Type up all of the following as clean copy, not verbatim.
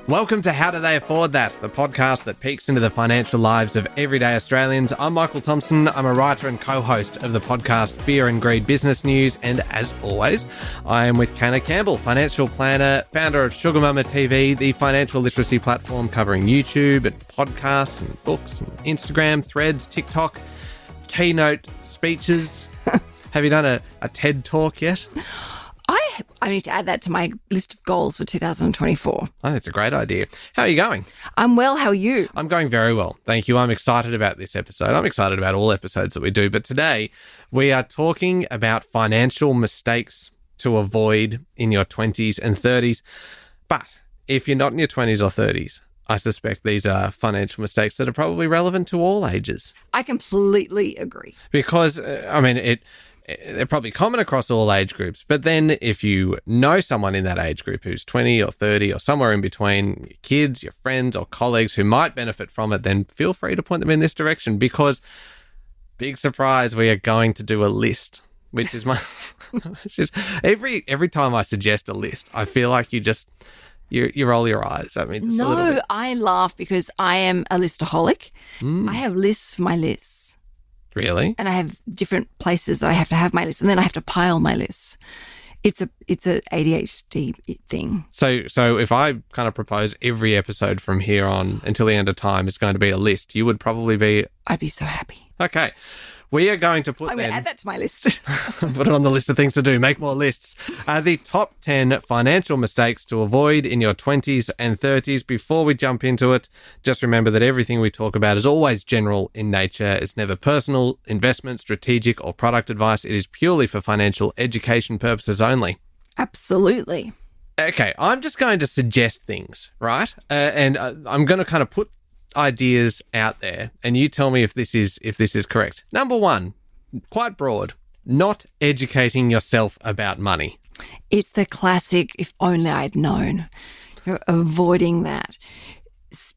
Welcome to How Do They Afford That, the podcast that peeks into the financial lives of everyday Australians. I'm Michael Thompson. I'm a writer and co-host of the podcast Fear and Greed Business News. And as always, I am with Canna Campbell, financial planner, founder of Sugar Mama TV, the financial literacy platform covering YouTube and podcasts and books and Instagram, Threads, TikTok, keynote speeches. Have you done a TED Talk yet? I need to add that to my list of goals for 2024. Oh, that's a great idea. How are you going? I'm well. How are you? I'm going very well. Thank you. I'm excited about this episode. I'm excited about all episodes that we do. But today we are talking about financial mistakes to avoid in your 20s and 30s. But if you're not in your 20s or 30s, I suspect these are financial mistakes that are probably relevant to all ages. I completely agree. Because, they're probably common across all age groups. But then if you know someone in that age group who's 20 or 30 or somewhere in between, your kids, your friends or colleagues who might benefit from it, then feel free to point them in this direction because, big surprise, we are going to do a list, which is every time I suggest a list, I feel like you roll your eyes at me just a little bit. I laugh because I am a listaholic. I have lists for my lists. Really? And I have different places that I have to have my list, and then I have to pile my lists. It's a ADHD thing. So if I kind of propose every episode from here on until the end of time is going to be a list, you would probably be... I'd be so happy. Okay. We are going to I'm going to add that to my list. Put it on the list of things to do. Make more lists. The top 10 financial mistakes to avoid in your 20s and 30s. Before we jump into it, just remember that everything we talk about is always general in nature. It's never personal, investment, strategic, or product advice. It is purely for financial education purposes only. Absolutely. Okay, I'm just going to suggest things, right? And I'm going to kind of put ideas out there and you tell me if this is correct. Number one, quite broad, not educating yourself about money. It's the classic, if only I'd known. You're avoiding that.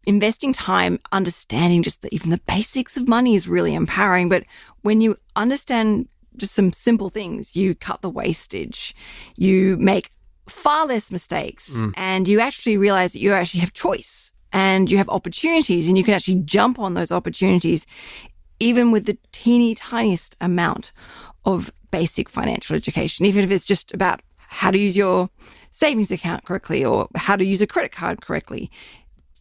Investing time, understanding just even the basics of money is really empowering. But when you understand just some simple things, you cut the wastage, you make far less mistakes, and you actually realize that you actually have choice. And you have opportunities and you can actually jump on those opportunities even with the teeny tiniest amount of basic financial education, even if it's just about how to use your savings account correctly or how to use a credit card correctly.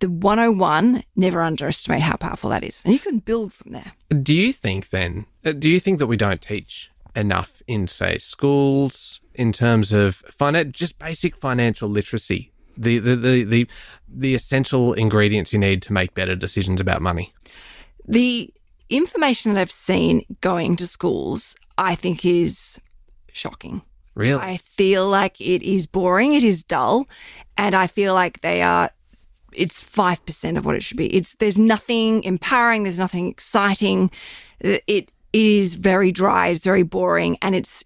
The 101, never underestimate how powerful that is. And you can build from there. Do you think that we don't teach enough in, say, schools in terms of just basic financial literacy? The essential ingredients you need to make better decisions about money? The information that I've seen going to schools, I think, is shocking. Really? I feel like it is boring, it is dull, and I feel like it's 5% of what it should be. There's nothing empowering, there's nothing exciting. It is very dry, it's very boring, and it's,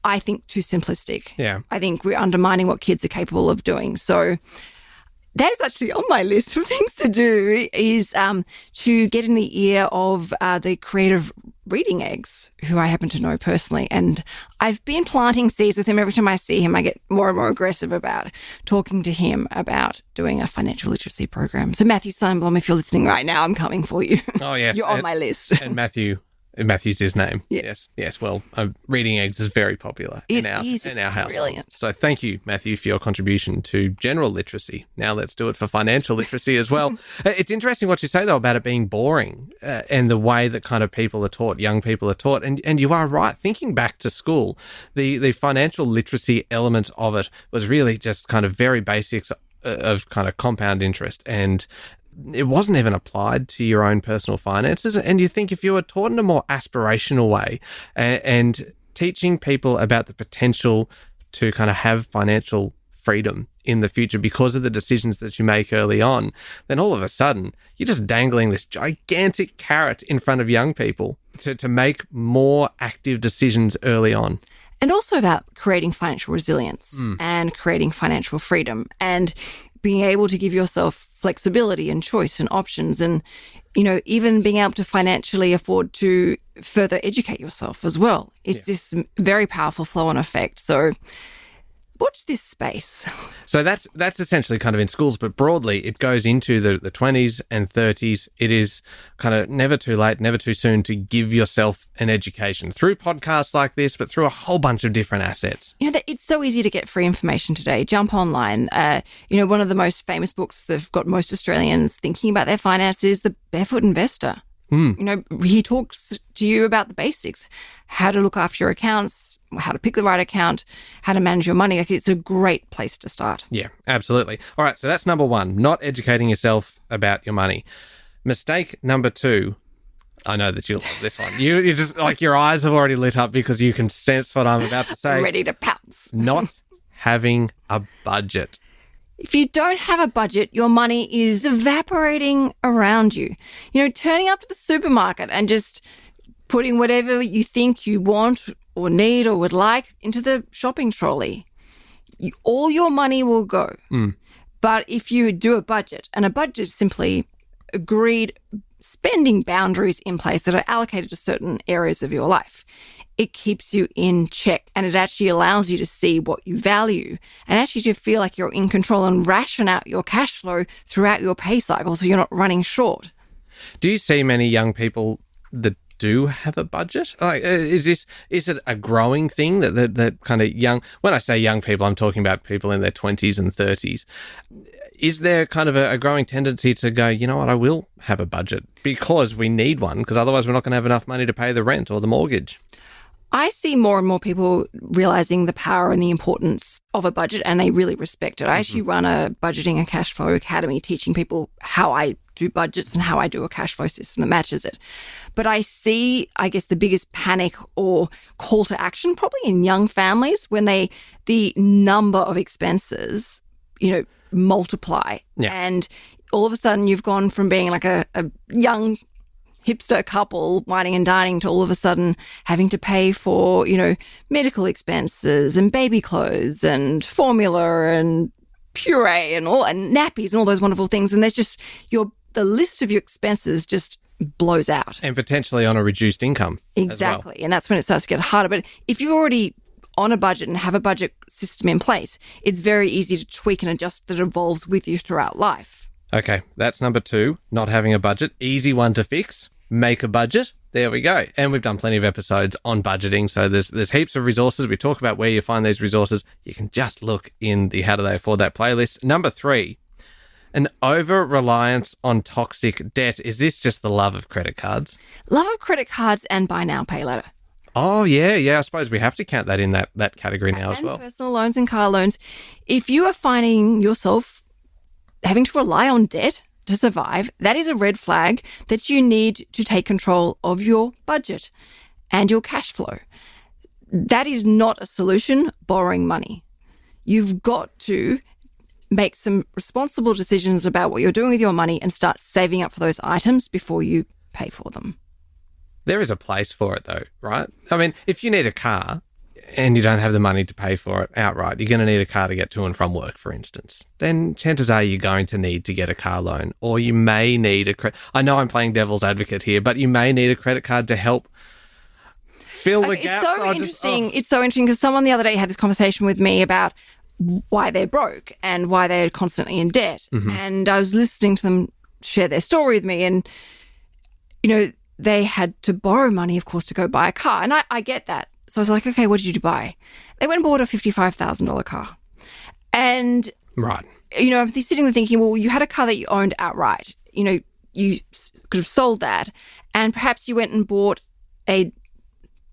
I think, too simplistic. Yeah. I think we're undermining what kids are capable of doing. So that is actually on my list of things to do, is to get in the ear of the creative reading eggs, who I happen to know personally. And I've been planting seeds with him. Every time I see him, I get more and more aggressive about talking to him about doing a financial literacy program. So Matthew Sundblom, if you're listening right now, I'm coming for you. Oh, yes. You're on my list. And Matthew's his name. Yes. Well, reading eggs is very popular in our house. Brilliant. So thank you, Matthew, for your contribution to general literacy. Now let's do it for financial literacy as well. It's interesting what you say, though, about it being boring and the way that kind of people are taught, young people are taught. And you are right. Thinking back to school, the financial literacy elements of it was really just kind of very basics of kind of compound interest, and it wasn't even applied to your own personal finances. And you think if you were taught in a more aspirational way and teaching people about the potential to kind of have financial freedom in the future because of the decisions that you make early on, then all of a sudden you're just dangling this gigantic carrot in front of young people to make more active decisions early on. And also about creating financial resilience and creating financial freedom and being able to give yourself flexibility and choice and options, and, you know, even being able to financially afford to further educate yourself as well. It's this very powerful flow-on effect. So watch this space. So that's essentially kind of in schools, but broadly it goes into the 20s and 30s. It is kind of never too late, never too soon to give yourself an education through podcasts like this, but through a whole bunch of different assets. It's so easy to get free information today. Jump online. One of the most famous books that's got most Australians thinking about their finances is The Barefoot Investor. He talks to you about the basics, how to look after your accounts, how to pick the right account, how to manage your money. Like, it's a great place to start. Yeah, absolutely. All right, so that's number one, not educating yourself about your money. Mistake number two, I know that you'll love this one. You just, like, your eyes have already lit up because you can sense what I'm about to say. Ready to pounce. Not having a budget. If you don't have a budget, your money is evaporating around you. Turning up to the supermarket and just putting whatever you think you want or need or would like into the shopping trolley. All your money will go. But if you do a budget, and a budget is simply agreed spending boundaries in place that are allocated to certain areas of your life, it keeps you in check, and it actually allows you to see what you value and actually to feel like you're in control and ration out your cash flow throughout your pay cycle so you're not running short. Do you see many young people that do have a budget? Like, is it a growing thing that kind of young, when I say young people, I'm talking about people in their 20s and 30s. Is there kind of a growing tendency to go, you know what, I will have a budget because we need one, because otherwise we're not going to have enough money to pay the rent or the mortgage? I see more and more people realizing the power and the importance of a budget, and they really respect it. I actually run a budgeting and cash flow academy teaching people how I do budgets and how I do a cash flow system that matches it. But I see, I guess, the biggest panic or call to action probably in young families when the number of expenses, multiply. Yeah. And all of a sudden you've gone from being like a young hipster couple whining and dining to all of a sudden having to pay for, medical expenses and baby clothes and formula and puree and nappies and all those wonderful things. And there's just the list of your expenses just blows out. And potentially on a reduced income. Exactly. As well. And that's when it starts to get harder. But if you're already on a budget and have a budget system in place, it's very easy to tweak and adjust that evolves with you throughout life. Okay, that's number two, not having a budget. Easy one to fix. Make a budget. There we go. And we've done plenty of episodes on budgeting. So there's heaps of resources. We talk about where you find these resources. You can just look in the How Do They Afford That playlist. Number three, an over-reliance on toxic debt. Is this just the love of credit cards? Love of credit cards and buy now, pay later. Oh, yeah. I suppose we have to count that in that category now as well. And personal loans and car loans. If you are finding yourself having to rely on debt to survive, that is a red flag that you need to take control of your budget and your cash flow. That is not a solution, borrowing money. You've got to make some responsible decisions about what you're doing with your money and start saving up for those items before you pay for them. There is a place for it though, right? I mean, if you need a car and you don't have the money to pay for it outright, you're going to need a car to get to and from work, for instance, then chances are you're going to need to get a car loan, or you may need I know I'm playing devil's advocate here, but you may need a credit card to help fill the gaps. It's so interesting. It's so interesting because someone the other day had this conversation with me about why they're broke and why they're constantly in debt. Mm-hmm. And I was listening to them share their story with me, and, they had to borrow money, of course, to go buy a car. And I get that. So I was like, okay, what did you buy? They went and bought a $55,000 car. And, right. I'm sitting there thinking, well, you had a car that you owned outright. You could have sold that. And perhaps you went and bought a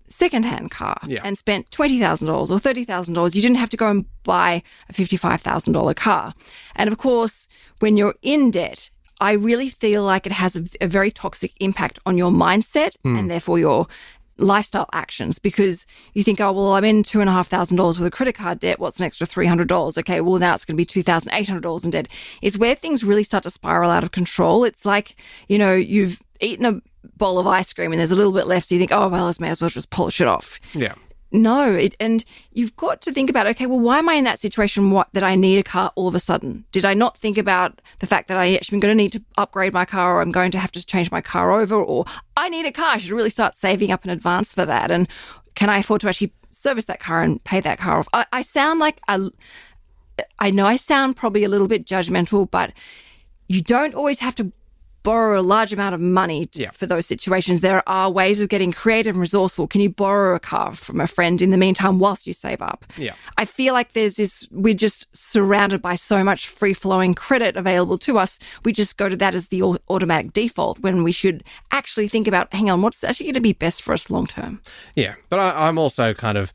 secondhand car and spent $20,000 or $30,000. You didn't have to go and buy a $55,000 car. And of course, when you're in debt, I really feel like it has a very toxic impact on your mindset and therefore your lifestyle actions, because you think, oh, well, I'm in $2,500 with a credit card debt. What's an extra $300? Okay, well, now it's going to be $2,800 in debt. It's where things really start to spiral out of control. It's like, you've eaten a bowl of ice cream and there's a little bit left. So you think, oh, well, I may as well just polish it off. Yeah. No, and you've got to think about, okay, well, why am I in that situation that I need a car all of a sudden? Did I not think about the fact that I actually am going to need to upgrade my car, or I'm going to have to change my car over, or I need a car? I should really start saving up in advance for that. And can I afford to actually service that car and pay that car off. I sound like I know I sound probably a little bit judgmental, but you don't always have to borrow a large amount of money for those situations. There are ways of getting creative and resourceful. Can you borrow a car from a friend in the meantime whilst you save up? Yeah. I feel like we're just surrounded by so much free-flowing credit available to us. We just go to that as the automatic default when we should actually think about, hang on, what's actually going to be best for us long term? Yeah, but I'm also kind of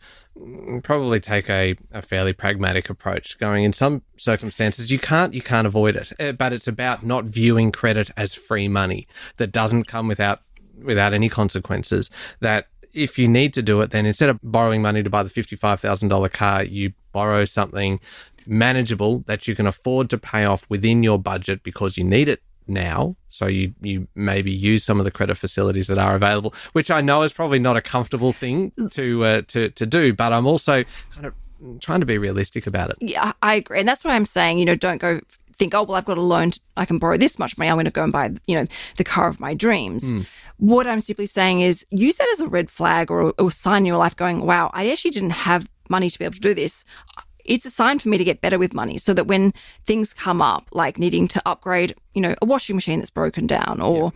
probably take a fairly pragmatic approach, going in some circumstances you can't avoid it, but it's about not viewing credit as free money that doesn't come without any consequences. That if you need to do it, then instead of borrowing money to buy the $55,000 car, you borrow something manageable that you can afford to pay off within your budget because you need it now. So you maybe use some of the credit facilities that are available, which I know is probably not a comfortable thing to do, but I'm also kind of trying to be realistic about it. Yeah, I agree. And that's what I'm saying. Don't go think, oh, well, I've got a loan. I can borrow this much money. I'm going to go and buy, the car of my dreams. What I'm simply saying is use that as a red flag or sign in your life going, wow, I actually didn't have money to be able to do this. It's a sign for me to get better with money so that when things come up, like needing to upgrade, a washing machine that's broken down or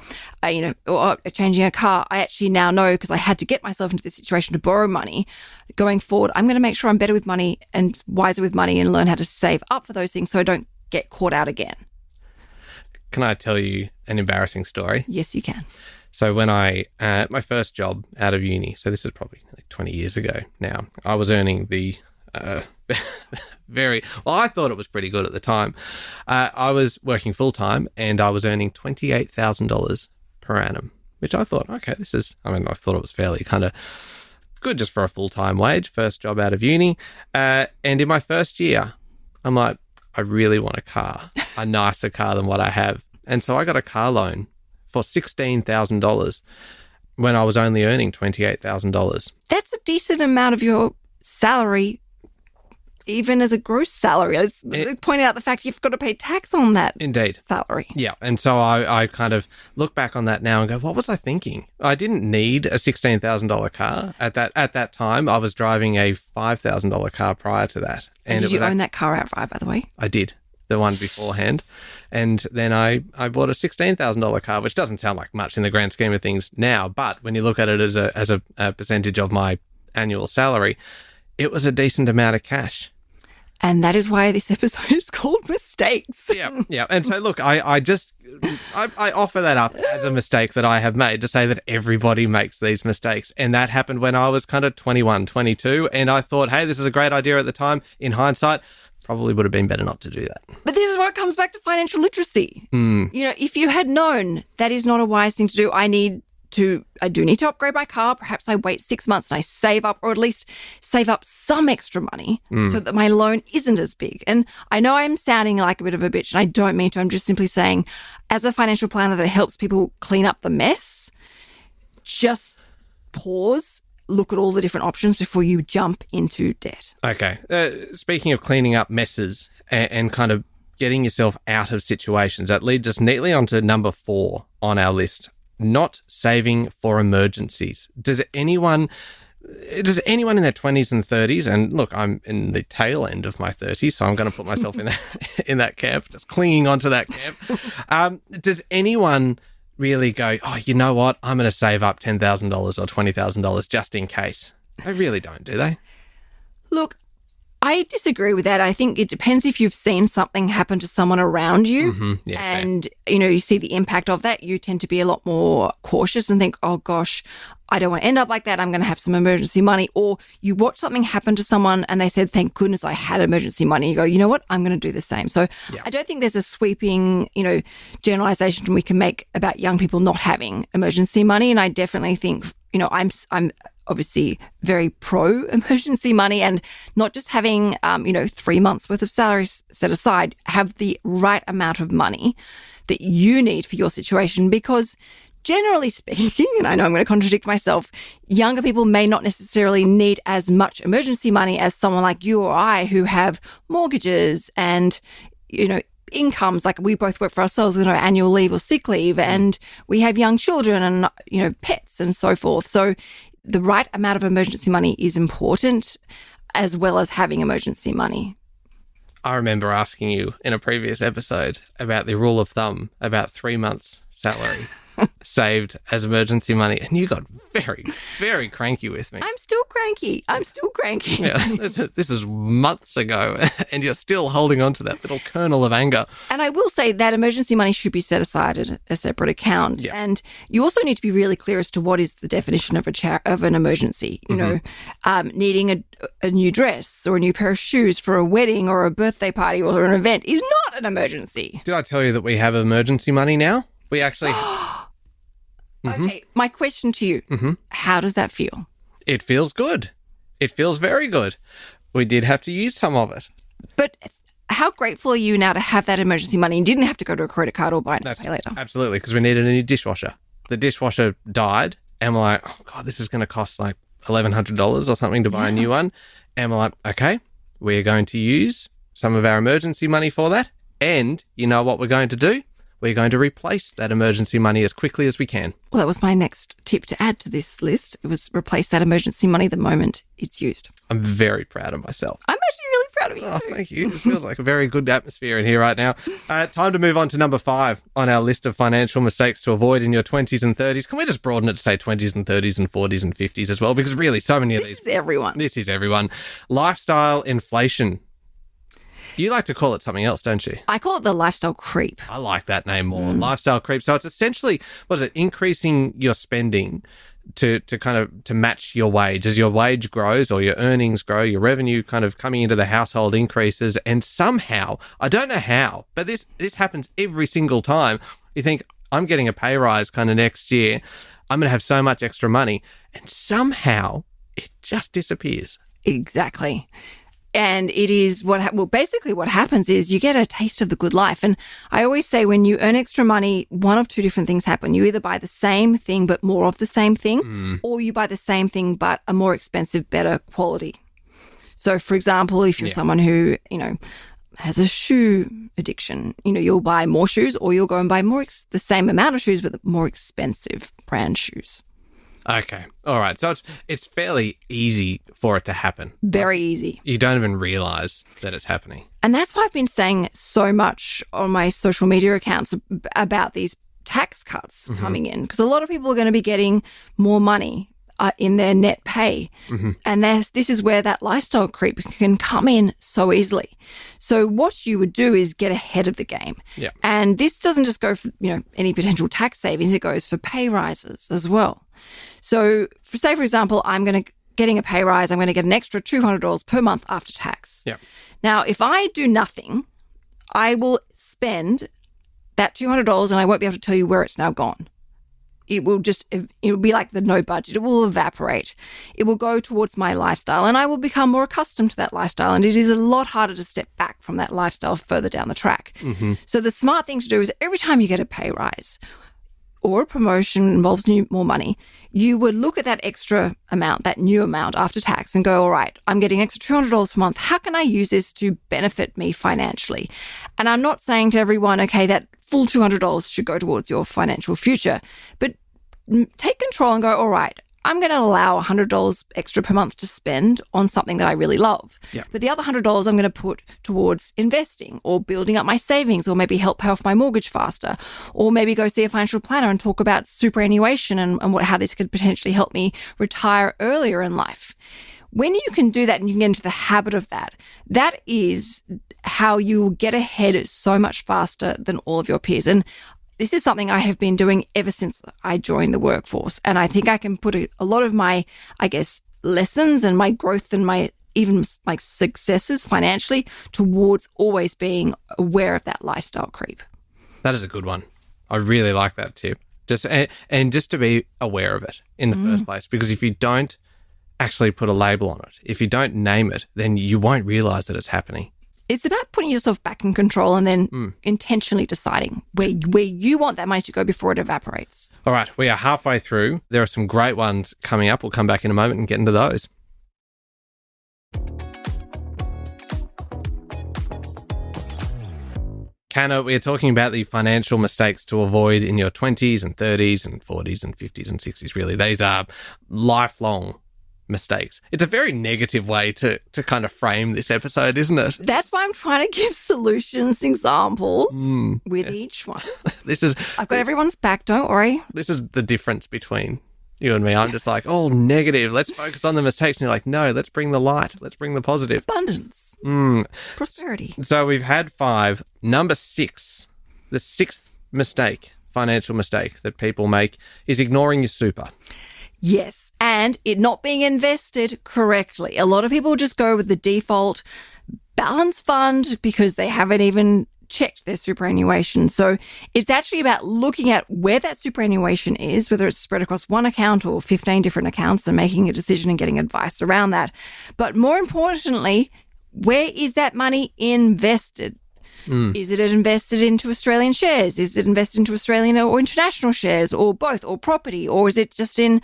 changing a car, I actually now know because I had to get myself into this situation to borrow money. Going forward, I'm going to make sure I'm better with money and wiser with money and learn how to save up for those things so I don't get caught out again. Can I tell you an embarrassing story? Yes, you can. So when my first job out of uni, so this is probably like 20 years ago now, I was earning the I thought it was pretty good at the time. I was working full-time and I was earning $28,000 per annum, which I thought, okay, I thought it was fairly kind of good just for a full-time wage, first job out of uni. And in my first year, I'm like, I really want a car, a nicer car than what I have. And so I got a car loan for $16,000 when I was only earning $28,000. That's a decent amount of your salary, even as a gross salary. Let's point out the fact you've got to pay tax on that salary. Yeah. And so I kind of look back on that now and go, what was I thinking? I didn't need a $16,000 car at that time. I was driving a $5,000 car prior to that. And did you own that car outright, by the way? I did, the one beforehand. And then I bought a $16,000 car, which doesn't sound like much in the grand scheme of things now. But when you look at it as a percentage of my annual salary, it was a decent amount of cash. And that is why this episode is called Mistakes. Yeah. And so, look, I offer that up as a mistake that I have made to say that everybody makes these mistakes. And that happened when I was kind of 21, 22. And I thought, hey, this is a great idea at the time. In hindsight, probably would have been better not to do that. But this is where it comes back to financial literacy. If you had known that is not a wise thing to do, I do need to upgrade my car. Perhaps I wait 6 months and I save up, or at least save up some extra money so that my loan isn't as big. And I know I'm sounding like a bit of a bitch and I don't mean to. I'm just simply saying, as a financial planner that helps people clean up the mess, just pause, look at all the different options before you jump into debt. Okay. Speaking of cleaning up messes and kind of getting yourself out of situations, that leads us neatly onto number 4 on our list. Not saving for emergencies. Does anyone in their 20s and 30s, and look, I'm in the tail end of my 30s, so I'm going to put myself in that camp, just clinging onto that camp. Does anyone really go, oh, you know what, I'm going to save up $10,000 or $20,000 just in case? They really don't, do they? Look, I disagree with that. I think it depends if you've seen something happen to someone around you and, you see the impact of that. You tend to be a lot more cautious and think, oh, gosh, I don't want to end up like that. I'm going to have some emergency money. Or you watch something happen to someone and they said, thank goodness I had emergency money. You go, you know what? I'm going to do the same. So I don't think there's a sweeping, generalization we can make about young people not having emergency money. And I definitely think, I'm obviously very pro emergency money and not just having, 3 months worth of salary set aside, have the right amount of money that you need for your situation, because generally speaking, and I know I'm going to contradict myself, younger people may not necessarily need as much emergency money as someone like you or I who have mortgages and, incomes, like we both work for ourselves, annual leave or sick leave, and we have young children and, pets and so forth. So the right amount of emergency money is important, as well as having emergency money. I remember asking you in a previous episode about the rule of thumb, about 3 months' salary saved as emergency money, and you got very, very cranky with me. I'm still cranky. Yeah, this is months ago, and you're still holding on to that little kernel of anger. And I will say that emergency money should be set aside in a separate account. Yeah. And you also need to be really clear as to what is the definition of an emergency. Needing a new dress or a new pair of shoes for a wedding or a birthday party or an event is not an emergency. Did I tell you that we have emergency money now? We actually... Okay, my question to you, how does that feel? It feels good. It feels very good. We did have to use some of it. But how grateful are you now to have that emergency money and didn't have to go to a credit card or buy it pay later? Absolutely, because we needed a new dishwasher. The dishwasher died, and we're like, oh, God, this is going to cost like $1,100 or something to buy a new one. And we're like, okay, we're going to use some of our emergency money for that. And you know what we're going to do? We're going to replace that emergency money as quickly as we can. Well, that was my next tip to add to this list. It was replace that emergency money the moment it's used. I'm very proud of myself. I'm actually really proud of you. Oh, thank you. It feels like a very good atmosphere in here right now. Time to move on to number 5 on our list of financial mistakes to avoid in your 20s and 30s. Can we just broaden it to say 20s and 30s and 40s and 50s as well? Because really, so many of these... This is everyone. This is everyone. Lifestyle inflation. You like to call it something else, don't you? I call it the lifestyle creep. I like that name more. Lifestyle creep. So it's essentially, increasing your spending to match your wage. As your wage grows or your earnings grow, your revenue kind of coming into the household increases, and somehow, I don't know how, but this happens every single time. You think, I'm getting a pay rise kind of next year. I'm going to have so much extra money, and somehow it just disappears. Exactly. And it is basically what happens is you get a taste of the good life. And I always say when you earn extra money, one of two different things happen. You either buy the same thing, but more of the same thing, or you buy the same thing, but a more expensive, better quality. So for example, if you're someone who, has a shoe addiction, you'll buy more shoes, or you'll go and buy the same amount of shoes, but the more expensive brand shoes. Okay. All right. So it's fairly easy for it to happen. Very easy. You don't even realize that it's happening. And that's why I've been saying so much on my social media accounts about these tax cuts coming in, because a lot of people are going to be getting more money in their net pay. And this is where that lifestyle creep can come in so easily. So what you would do is get ahead of the game. Yeah. And this doesn't just go for, any potential tax savings. It goes for pay rises as well. So for example, getting a pay rise, I'm going to get an extra $200 per month after tax. Yeah. Now, if I do nothing, I will spend that $200 and I won't be able to tell you where it's now gone. It will be like the no budget. It will evaporate. It will go towards my lifestyle, and I will become more accustomed to that lifestyle. And it is a lot harder to step back from that lifestyle further down the track. So the smart thing to do is every time you get a pay rise or a promotion involves more money, you would look at that extra amount, that new amount after tax, and go, all right, I'm getting extra $200 per month. How can I use this to benefit me financially? And I'm not saying to everyone, okay, that full $200 should go towards your financial future, but take control and go, all right, I'm going to allow $100 extra per month to spend on something that I really love. Yeah. But the other $100 I'm going to put towards investing or building up my savings, or maybe help pay off my mortgage faster, or maybe go see a financial planner and talk about superannuation and how this could potentially help me retire earlier in life. When you can do that and you can get into the habit of that, that is how you get ahead so much faster than all of your peers. And this is something I have been doing ever since I joined the workforce. And I think I can put a lot of my, lessons and my growth and my successes financially towards always being aware of that lifestyle creep. That is a good one. I really like that tip. Just to be aware of it in the first place, because if you don't actually put a label on it, if you don't name it, then you won't realize that it's happening. It's about putting yourself back in control and then intentionally deciding where you want that money to go before it evaporates. All right, we are halfway through. There are some great ones coming up. We'll come back in a moment and get into those. Canna, we're talking about the financial mistakes to avoid in your 20s and 30s and 40s and 50s and 60s, really. These are lifelong mistakes. It's a very negative way to kind of frame this episode, isn't it? That's why I'm trying to give solutions and examples with each one. I've got everyone's back, don't worry. This is the difference between you and me. I'm just like, oh, negative. Let's focus on the mistakes. And you're like, no, let's bring the light. Let's bring the positive. Abundance. Prosperity. So we've had 5. Number 6, the 6th mistake, financial mistake that people make is ignoring your super. Yes, and it not being invested correctly. A lot of people just go with the default balance fund because they haven't even checked their superannuation. So it's actually about looking at where that superannuation is, whether it's spread across one account or 15 different accounts, and making a decision and getting advice around that. But more importantly, where is that money invested? Is it invested into Australian shares? Is it invested into Australian or international shares, or both, or property? Or is it just in,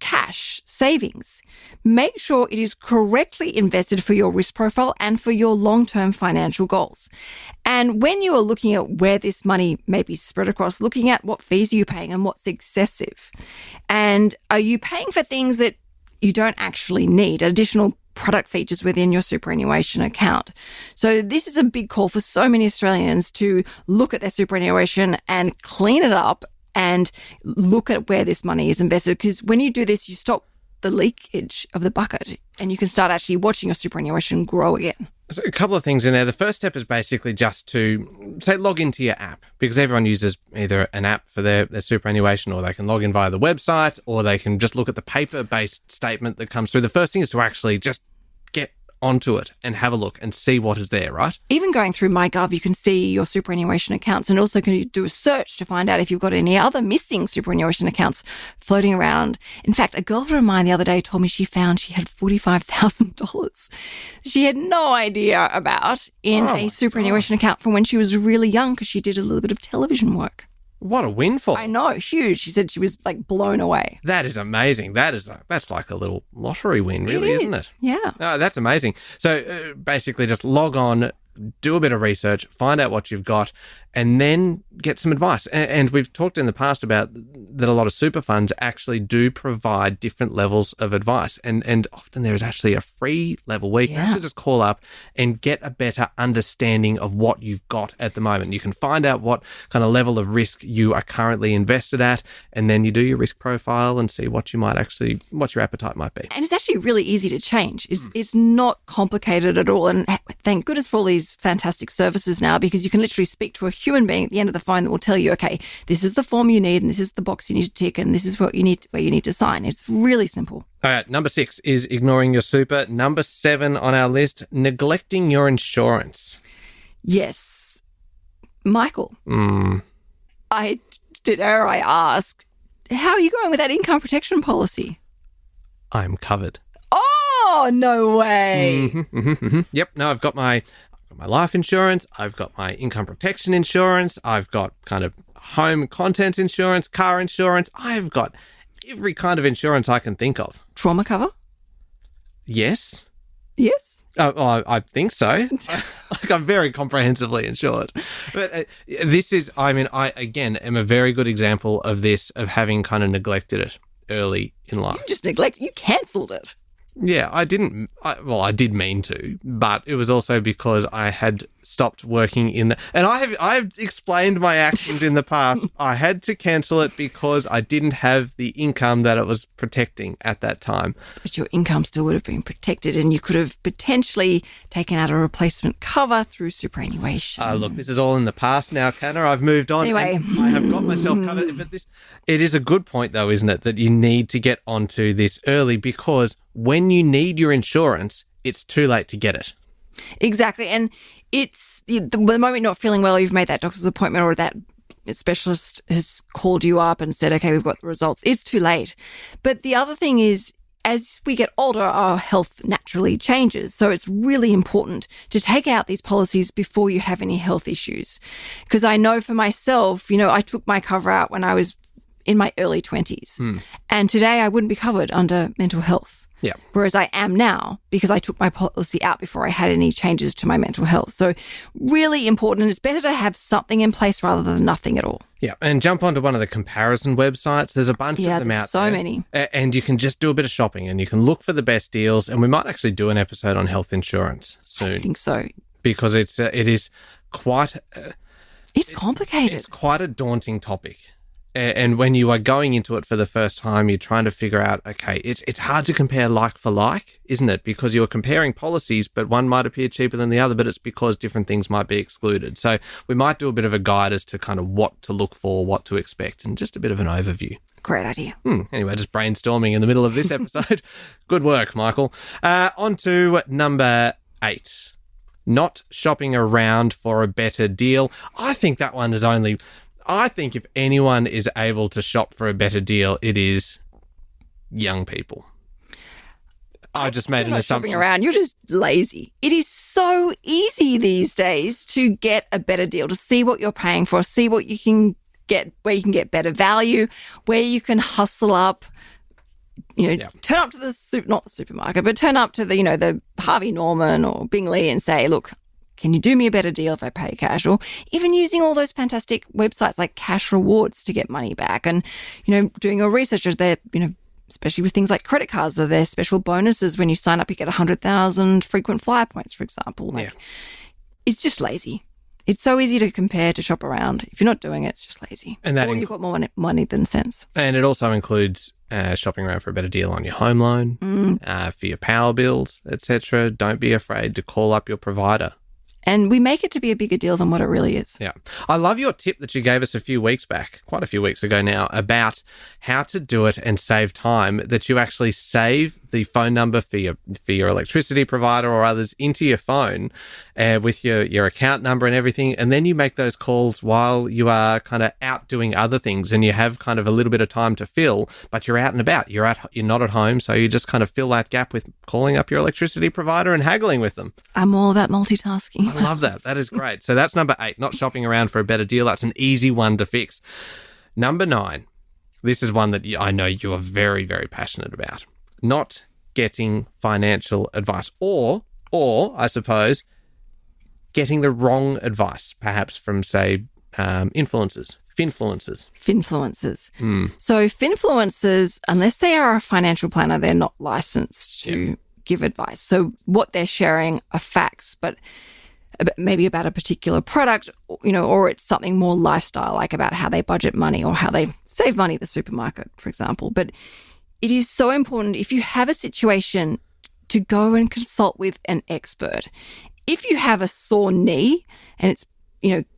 cash savings? Make sure it is correctly invested for your risk profile and for your long-term financial goals. And when you are looking at where this money may be spread across, looking at what fees are you paying and what's excessive. And are you paying for things that you don't actually need, additional product features within your superannuation account? So this is a big call for so many Australians to look at their superannuation and clean it up and look at where this money is invested. Because when you do this, you stop the leakage of the bucket and you can start actually watching your superannuation grow again. So a couple of things in there. The first step is basically just to, say, log into your app, because everyone uses either an app for their superannuation, or they can log in via the website, or they can just look at the paper-based statement that comes through. The first thing is to actually just get onto it and have a look and see what is there, right? Even going through MyGov, you can see your superannuation accounts, and also can do a search to find out if you've got any other missing superannuation accounts floating around. In fact, a girlfriend of mine the other day told me she found she had $45,000 she had no idea about in a superannuation account from when she was really young, because she did a little bit of television work. What a windfall. I know, huge. She said she was like blown away. That is amazing. That's like a little lottery win, really, isn't it? Yeah. No, that's amazing. So basically just log on, do a bit of research, find out what you've got, and then get some advice. And we've talked in the past about that a lot of super funds actually do provide different levels of advice. And often there is actually a free level where you can actually just call up and get a better understanding of what you've got at the moment. You can find out what kind of level of risk you are currently invested at, and then you do your risk profile and see what your appetite might be. And it's actually really easy to change. It's not complicated at all. And thank goodness for all these fantastic services now, because you can literally speak to a human being at the end of the phone that will tell you, okay, this is the form you need, and this is the box you need to tick, and this is where you need to sign. It's really simple. All right, number 6 is ignoring your super. Number 7 on our list, neglecting your insurance. Yes. Michael, I ask, how are you going with that income protection policy? I'm covered. Oh, no way. Yep. No, I've got my life insurance. I've got my income protection insurance. I've got kind of home content insurance, car insurance. I've got every kind of insurance I can think of. Trauma cover? Yes. Yes? Oh, I think so. I'm very comprehensively insured. But I again am a very good example of this, of having kind of neglected it early in life. You cancelled it. Yeah, I didn't. I did mean to, but it was also because I had stopped working in the. And I've explained my actions in the past. I had to cancel it because I didn't have the income that it was protecting at that time. But your income still would have been protected, and you could have potentially taken out a replacement cover through superannuation. Look, this is all in the past now, Canna. I've moved on. Anyway, I have got myself covered. But it is a good point, though, isn't it, that you need to get onto this early, because when you need your insurance, it's too late to get it. Exactly. And it's the moment you're not feeling well, you've made that doctor's appointment, or that specialist has called you up and said, okay, we've got the results. It's too late. But the other thing is, as we get older, our health naturally changes. So it's really important to take out these policies before you have any health issues. Because I know for myself, I took my cover out when I was in my early 20s. And today I wouldn't be covered under mental health. Yeah. Whereas I am now because I took my policy out before I had any changes to my mental health. So really important. And it's better to have something in place rather than nothing at all. Yeah. And jump onto one of the comparison websites. There's a bunch of them out so there. Many. And you can just do a bit of shopping and you can look for the best deals. And we might actually do an episode on health insurance soon. I think so. Because it is quite... it's complicated. It's quite a daunting topic. And when you are going into it for the first time, you're trying to figure out, okay, it's hard to compare like for like, isn't it? Because you're comparing policies, but one might appear cheaper than the other, but it's because different things might be excluded. So we might do a bit of a guide as to kind of what to look for, what to expect, and just a bit of an overview. Great idea. Anyway, just brainstorming in the middle of this episode. Good work, Michael. On to number 8. Not shopping around for a better deal. I think that one is only... I think if anyone is able to shop for a better deal, it is young people. I just made an assumption. Shopping around, you're just lazy. It is so easy these days to get a better deal, to see what you're paying for, see what you can get, where you can get better value, where you can hustle up. Turn up to not the supermarket, but turn up to the Harvey Norman or Bingley and say, look, can you do me a better deal if I pay cash? Or even using all those fantastic websites like Cash Rewards to get money back and, doing your research. There, especially with things like credit cards, are there special bonuses when you sign up, you get 100,000 frequent flyer points, for example. It's just lazy. It's so easy to compare, to shop around. If you're not doing it, it's just lazy. And that you've got more money than sense. And it also includes shopping around for a better deal on your home loan, for your power bills, etc. Don't be afraid to call up your provider. And we make it to be a bigger deal than what it really is. Yeah. I love your tip that you gave us a few weeks back, quite a few weeks ago now, about how to do it and save time, that you actually save the phone number for your electricity provider or others into your phone with your account number and everything. And then you make those calls while you are kind of out doing other things and you have kind of a little bit of time to fill, but you're out and about. You're not at home. So you just kind of fill that gap with calling up your electricity provider and haggling with them. I'm all about multitasking. I love that. That is great. So that's number 8, not shopping around for a better deal. That's an easy one to fix. Number 9, this is one that I know you are very, very passionate about. Not getting financial advice or I suppose, getting the wrong advice, perhaps from, say, influencers. Finfluencers. So finfluencers, unless they are a financial planner, they're not licensed to give advice. So what they're sharing are facts, but maybe about a particular product, or it's something more lifestyle, like about how they budget money or how they save money at the supermarket, for example. But it is so important, if you have a situation, to go and consult with an expert. If you have a sore knee and it's,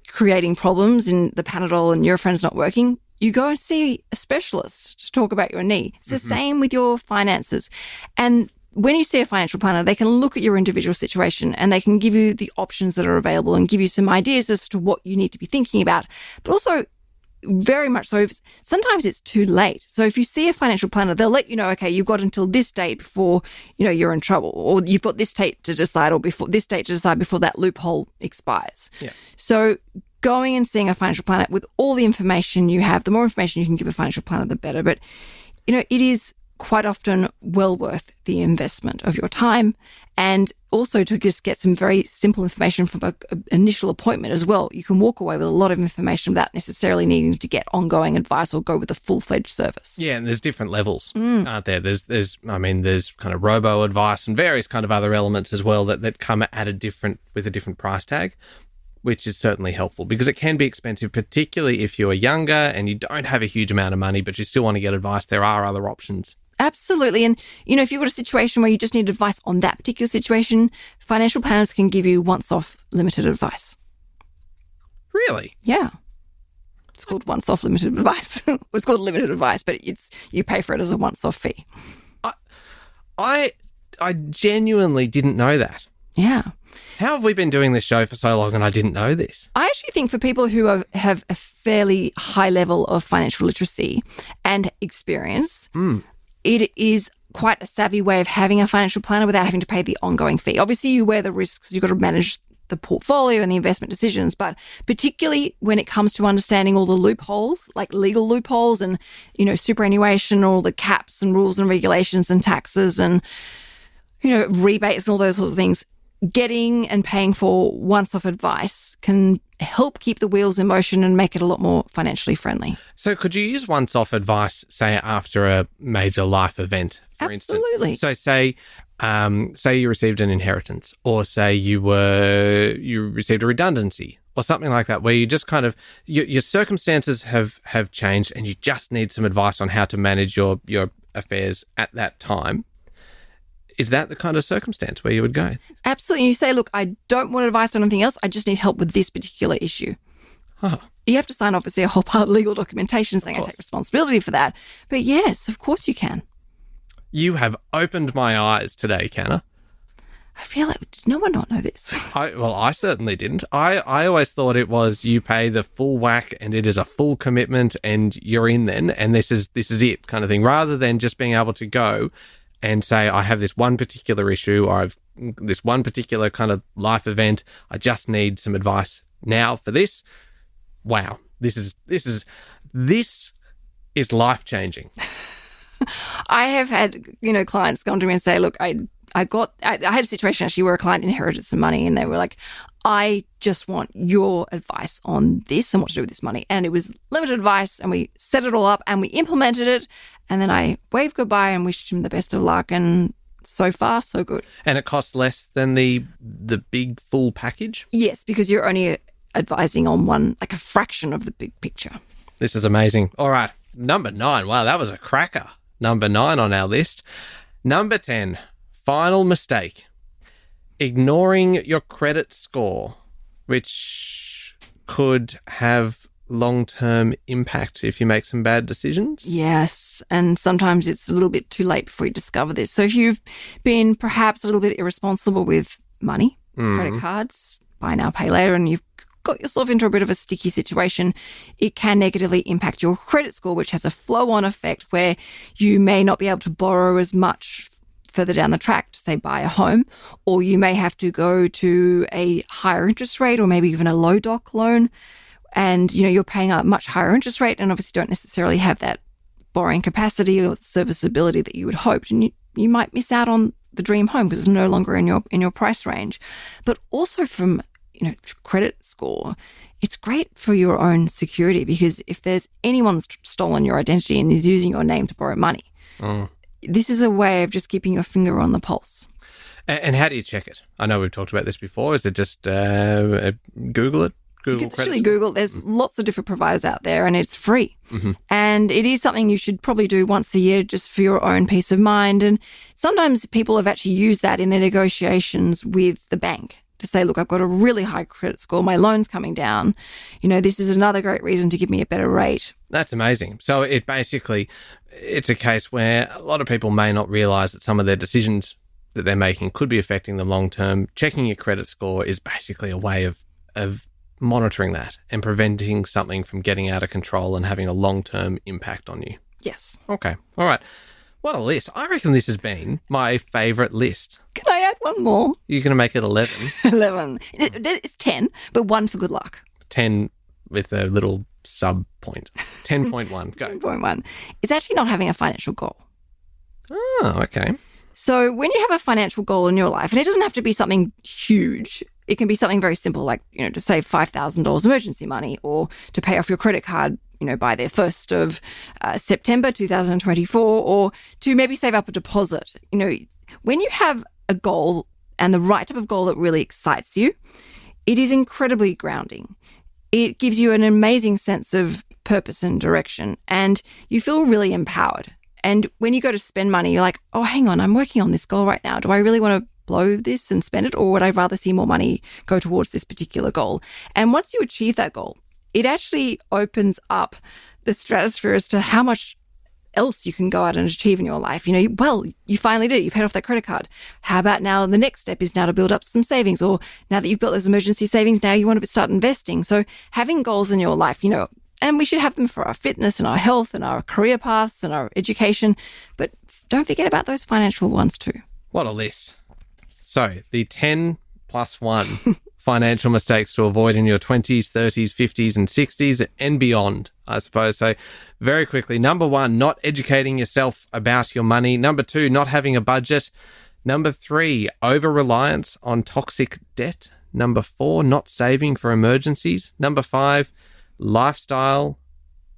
creating problems in the Panadol and Nurofen not working, you go and see a specialist to talk about your knee. It's the same with your finances. And when you see a financial planner, they can look at your individual situation and they can give you the options that are available and give you some ideas as to what you need to be thinking about. But also, very much so, sometimes it's too late. So if you see a financial planner, they'll let you know, okay, you've got until this date before, you're in trouble, or you've got this date to decide, or before this date to decide before that loophole expires. Yeah. So going and seeing a financial planner with all the information you have, the more information you can give a financial planner, the better. But, it is quite often well worth the investment of your time, and also to just get some very simple information from an initial appointment as well. You can walk away with a lot of information without necessarily needing to get ongoing advice or go with a full-fledged service. Yeah, and there's different levels, aren't there? There's kind of robo advice and various kind of other elements as well that come with a different price tag, which is certainly helpful because it can be expensive, particularly if you're younger and you don't have a huge amount of money, but you still want to get advice. There are other options. Absolutely. And, if you've got a situation where you just need advice on that particular situation, financial planners can give you once-off limited advice. Really? Yeah. It's called once-off limited advice. It's called limited advice, but you pay for it as a once-off fee. I genuinely didn't know that. Yeah. How have we been doing this show for so long and I didn't know this? I actually think for people who have a fairly high level of financial literacy and experience, it is quite a savvy way of having a financial planner without having to pay the ongoing fee. Obviously, you wear the risks. You've got to manage the portfolio and the investment decisions, but particularly when it comes to understanding all the loopholes, like legal loopholes and, superannuation, all the caps and rules and regulations and taxes and, rebates and all those sorts of things, getting and paying for once-off advice can help keep the wheels in motion and make it a lot more financially friendly. So could you use once-off advice, say, after a major life event, for Absolutely. instance? So say you received an inheritance, or say you received a redundancy or something like that, where you just kind of, your circumstances have changed and you just need some advice on how to manage your affairs at that time. Is that the kind of circumstance where you would go? Absolutely. You say, look, I don't want advice on anything else. I just need help with this particular issue. Huh. You have to sign, obviously, a whole part of legal documentation saying I take responsibility for that. But yes, of course you can. You have opened my eyes today, Canna. I feel like, did no one not know this? I certainly didn't. I always thought it was you pay the full whack and it is a full commitment and you're in then, and this is it kind of thing, rather than just being able to go and say, I have this one particular issue, or I've this one particular kind of life event. I just need some advice now for this. Wow, this is life-changing. I have had, clients come to me and say, look, I had a situation actually where a client inherited some money and they were like, I just want your advice on this and what to do with this money. And it was limited advice and we set it all up and we implemented it. And then I waved goodbye and wished him the best of luck. And so far, so good. And it costs less than the big full package? Yes, because you're only advising on one, like a fraction of the big picture. This is amazing. All right. Number 9. Wow, that was a cracker. Number 9 on our list. Number 10. Final mistake. Ignoring your credit score, which could have long-term impact if you make some bad decisions. Yes, and sometimes it's a little bit too late before you discover this. So if you've been perhaps a little bit irresponsible with money, credit cards, buy now, pay later, and you've got yourself into a bit of a sticky situation, it can negatively impact your credit score, which has a flow-on effect where you may not be able to borrow as much further down the track to, say, buy a home, or you may have to go to a higher interest rate or maybe even a low doc loan. And, you're paying a much higher interest rate and obviously don't necessarily have that borrowing capacity or serviceability that you would hope. And you might miss out on the dream home because it's no longer in your price range. But also from, credit score, it's great for your own security, because if there's anyone's stolen your identity and is using your name to borrow money, this is a way of just keeping your finger on the pulse. And how do you check it? I know we've talked about this before. Is it just Google it? You can actually Google. There's lots of different providers out there and it's free. Mm-hmm. And it is something you should probably do once a year just for your own peace of mind. And sometimes people have actually used that in their negotiations with the bank to say, look, I've got a really high credit score. My loan's coming down. This is another great reason to give me a better rate. That's amazing. So it's a case where a lot of people may not realise that some of their decisions that they're making could be affecting them long term. Checking your credit score is basically a way of monitoring that and preventing something from getting out of control and having a long-term impact on you. Yes. Okay. All right. What a list. I reckon this has been my favourite list. Can I add one more? You're going to make it 11. 11. It's 10, but 1 for good luck. 10 with a little sub point. 10.1. Go. 10.1. It's actually not having a financial goal. Oh, okay. So when you have a financial goal in your life, and it doesn't have to be something huge, it can be something very simple, like, to save $5,000 emergency money, or to pay off your credit card, by the 1st of September 2024, or to maybe save up a deposit. When you have a goal and the right type of goal that really excites you, it is incredibly grounding. It gives you an amazing sense of purpose and direction, and you feel really empowered. And when you go to spend money, you're like, oh, hang on, I'm working on this goal right now. Do I really want to blow this and spend it, or would I rather see more money go towards this particular goal? And once you achieve that goal, it actually opens up the stratosphere as to how much else you can go out and achieve in your life. You finally did it. You paid off that credit card. How about now the next step is now to build up some savings, or now that you've built those emergency savings, now you want to start investing. So having goals in your life, and we should have them for our fitness and our health and our career paths and our education. But don't forget about those financial ones too. What a list. So the 10 plus 1 financial mistakes to avoid in your 20s, 30s, 50s, and 60s and beyond, I suppose. So very quickly, number 1, not educating yourself about your money. Number 2, not having a budget. Number 3, over-reliance on toxic debt. Number 4, not saving for emergencies. Number 5, lifestyle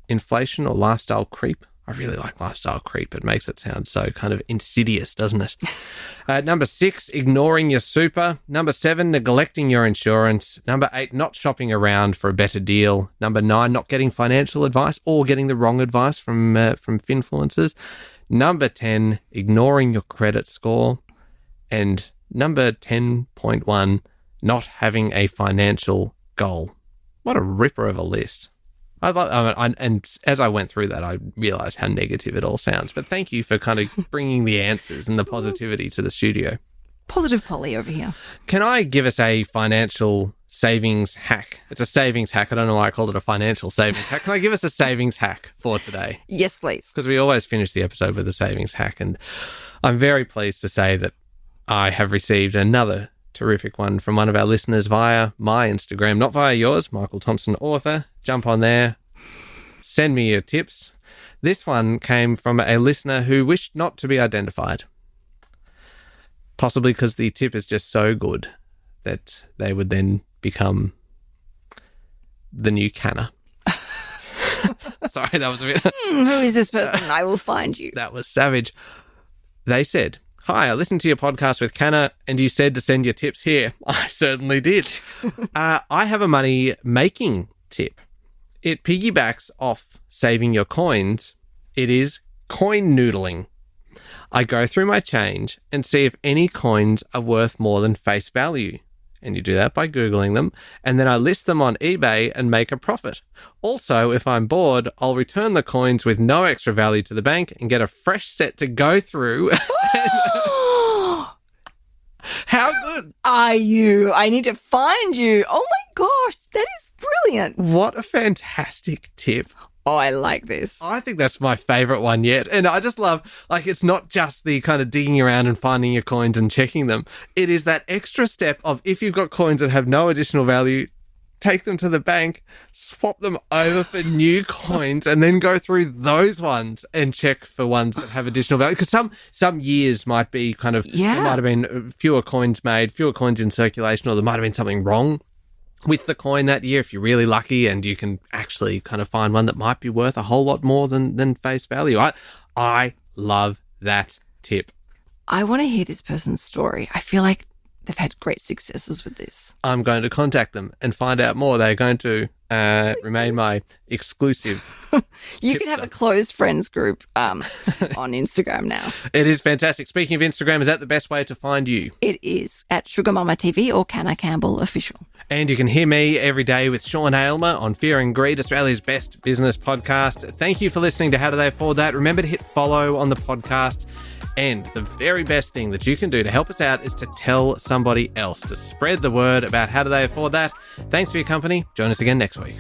inflation or lifestyle creep. I really like lifestyle creep. It makes it sound so kind of insidious, doesn't it? Number 6, ignoring your super. Number 7, neglecting your insurance. Number 8, not shopping around for a better deal. Number 9, not getting financial advice or getting the wrong advice from finfluencers. Number 10, ignoring your credit score. And number 10.1, not having a financial goal. What a ripper of a list. And as I went through that, I realized how negative it all sounds. But thank you for kind of bringing the answers and the positivity to the studio. Positive Polly over here. Can I give us a financial savings hack? It's a savings hack. I don't know why I called it a financial savings hack. Can I give us a savings hack for today? Yes, please. Because we always finish the episode with a savings hack. And I'm very pleased to say that I have received another terrific one from one of our listeners via my Instagram, not via yours, Michael Thompson Author. Jump on there, send me your tips. This one came from a listener who wished not to be identified, possibly because the tip is just so good that they would then become the new canner. Sorry, that was a bit... Who is this person? I will find you. That was savage. They said, "Hi, I listened to your podcast with Canna and you said to send your tips here." I certainly did. I have a money making tip. It piggybacks off saving your coins. It is coin noodling. I go through my change and see if any coins are worth more than face value. And you do that by Googling them. And then I list them on eBay and make a profit. Also, if I'm bored, I'll return the coins with no extra value to the bank and get a fresh set to go through. How good are you? I need to find you. Oh my gosh, that is brilliant. What a fantastic tip. Oh, I like this. I think that's my favorite one yet. And I just love, like, it's not just the kind of digging around and finding your coins and checking them. It is that extra step of, if you've got coins that have no additional value, take them to the bank, swap them over for new coins, and then go through those ones and check for ones that have additional value. Because some years might be kind of, there might have been fewer coins made, fewer coins in circulation, or there might have been something wrong with the coin that year if you're really lucky and you can actually kind of find one that might be worth a whole lot more than face value. I love that tip. I want to hear this person's story. I feel like they've had great successes with this. I'm going to contact them and find out more. They're going to remain my exclusive. You can have a closed friends group on Instagram now. It is fantastic. Speaking of Instagram, is that the best way to find you? It is at Sugar Mama TV or Canna Campbell Official. And you can hear me every day with Sean Aylmer on Fear and Greed, Australia's best business podcast. Thank you for listening to How Do They Afford That? Remember to hit follow on the podcast. And the very best thing that you can do to help us out is to tell somebody else, to spread the word about How Do They Afford That? Thanks for your company. Join us again next week.